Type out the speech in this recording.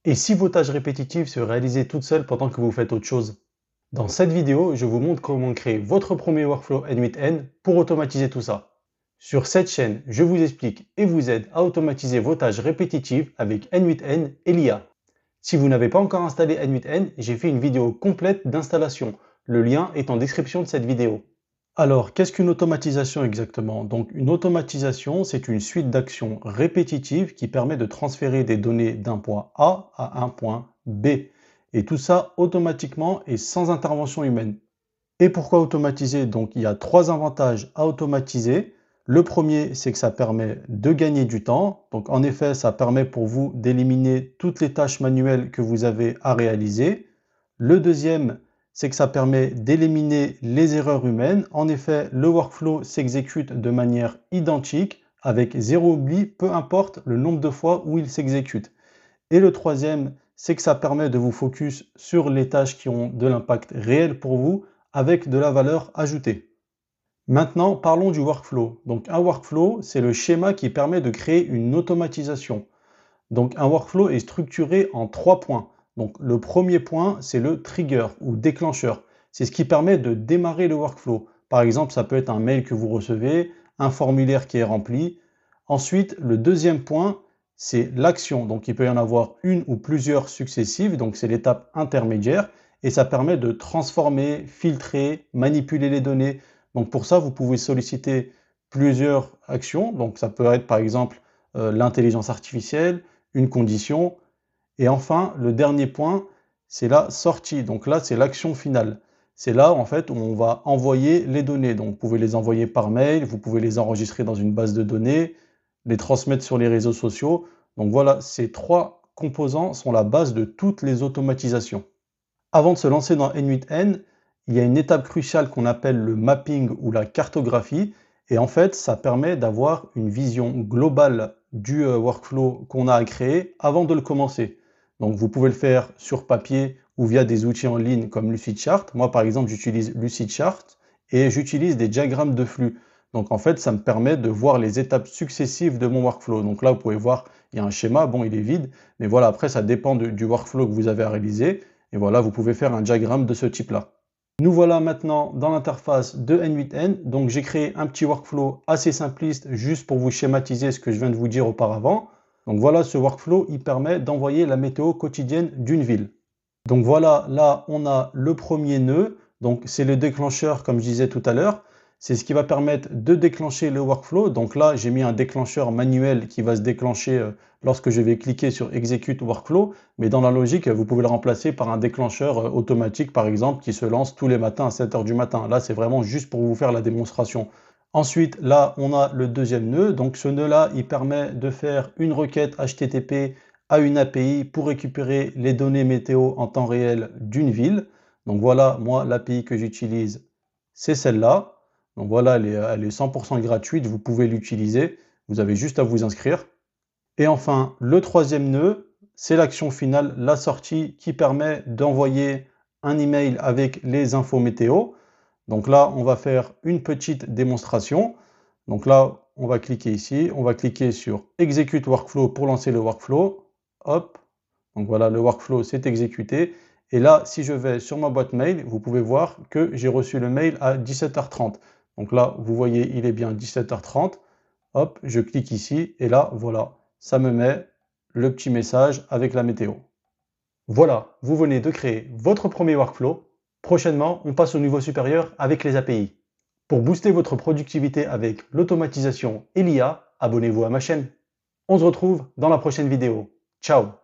Et si vos tâches répétitives se réalisaient toutes seules pendant que vous faites autre chose? Dans cette vidéo, je vous montre comment créer votre premier workflow N8N pour automatiser tout ça. Sur cette chaîne, je vous explique et vous aide à automatiser vos tâches répétitives avec N8N et l'IA. Si vous n'avez pas encore installé N8N, j'ai fait une vidéo complète d'installation. Le lien est en description de cette vidéo. Alors, qu'est-ce qu'une automatisation exactement? Donc, une automatisation, c'est une suite d'actions répétitives qui permet de transférer des données d'un point A à un point B. Et tout ça automatiquement et sans intervention humaine. Et pourquoi automatiser? Donc, il y a trois avantages à automatiser. Le premier, c'est que ça permet de gagner du temps. Donc, en effet, ça permet pour vous d'éliminer toutes les tâches manuelles que vous avez à réaliser. Le deuxième, c'est que ça permet d'éliminer les erreurs humaines. En effet, le workflow s'exécute de manière identique avec zéro oubli, peu importe le nombre de fois où il s'exécute. Et le troisième, c'est que ça permet de vous focus sur les tâches qui ont de l'impact réel pour vous avec de la valeur ajoutée. Maintenant, parlons du workflow. Donc un workflow, c'est le schéma qui permet de créer une automatisation. Donc un workflow est structuré en trois points. Donc le premier point, c'est le trigger ou déclencheur. C'est ce qui permet de démarrer le workflow. Par exemple, ça peut être un mail que vous recevez, un formulaire qui est rempli. Ensuite, le deuxième point, c'est l'action. Donc il peut y en avoir une ou plusieurs successives. Donc c'est l'étape intermédiaire. Et ça permet de transformer, filtrer, manipuler les données. Donc pour ça, vous pouvez solliciter plusieurs actions. Donc ça peut être par exemple l'intelligence artificielle, une condition. Et enfin, le dernier point, c'est la sortie. Donc là, c'est l'action finale. C'est là, en fait, où on va envoyer les données. Donc, vous pouvez les envoyer par mail, vous pouvez les enregistrer dans une base de données, les transmettre sur les réseaux sociaux. Donc voilà, ces trois composants sont la base de toutes les automatisations. Avant de se lancer dans N8N, il y a une étape cruciale qu'on appelle le mapping ou la cartographie. Et en fait, ça permet d'avoir une vision globale du workflow qu'on a à créer avant de le commencer. Donc vous pouvez le faire sur papier ou via des outils en ligne comme Lucidchart. Moi, par exemple, j'utilise Lucidchart et j'utilise des diagrammes de flux. Donc en fait, ça me permet de voir les étapes successives de mon workflow. Donc là, vous pouvez voir, il y a un schéma, bon, il est vide, mais voilà, après, ça dépend du workflow que vous avez à réaliser. Et voilà, vous pouvez faire un diagramme de ce type-là. Nous voilà maintenant dans l'interface de N8N. Donc j'ai créé un petit workflow assez simpliste juste pour vous schématiser ce que je viens de vous dire auparavant. Donc voilà, ce workflow, il permet d'envoyer la météo quotidienne d'une ville. Donc voilà, là on a le premier nœud. Donc c'est le déclencheur comme je disais tout à l'heure. C'est ce qui va permettre de déclencher le workflow. Donc là, j'ai mis un déclencheur manuel qui va se déclencher lorsque je vais cliquer sur Execute Workflow. Mais dans la logique, vous pouvez le remplacer par un déclencheur automatique, par exemple, qui se lance tous les matins à 7 h du matin. Là, c'est vraiment juste pour vous faire la démonstration. Ensuite, là, on a le deuxième nœud. Donc ce nœud-là, il permet de faire une requête HTTP à une API pour récupérer les données météo en temps réel d'une ville. Donc voilà, moi, l'API que j'utilise, c'est celle-là. Donc voilà, elle est 100% gratuite, vous pouvez l'utiliser. Vous avez juste à vous inscrire. Et enfin, le troisième nœud, c'est l'action finale, la sortie, qui permet d'envoyer un email avec les infos météo. Donc là, on va faire une petite démonstration. Donc là, on va cliquer ici, on va cliquer sur Execute Workflow pour lancer le workflow. Hop, donc voilà, le workflow s'est exécuté. Et là, si je vais sur ma boîte mail, vous pouvez voir que j'ai reçu le mail à 17 h 30. Donc là, vous voyez, il est bien 17 h 30. Hop, je clique ici et là, voilà, ça me met le petit message avec la météo. Voilà, vous venez de créer votre premier workflow. Prochainement, on passe au niveau supérieur avec les API. Pour booster votre productivité avec l'automatisation et l'IA, abonnez-vous à ma chaîne. On se retrouve dans la prochaine vidéo. Ciao!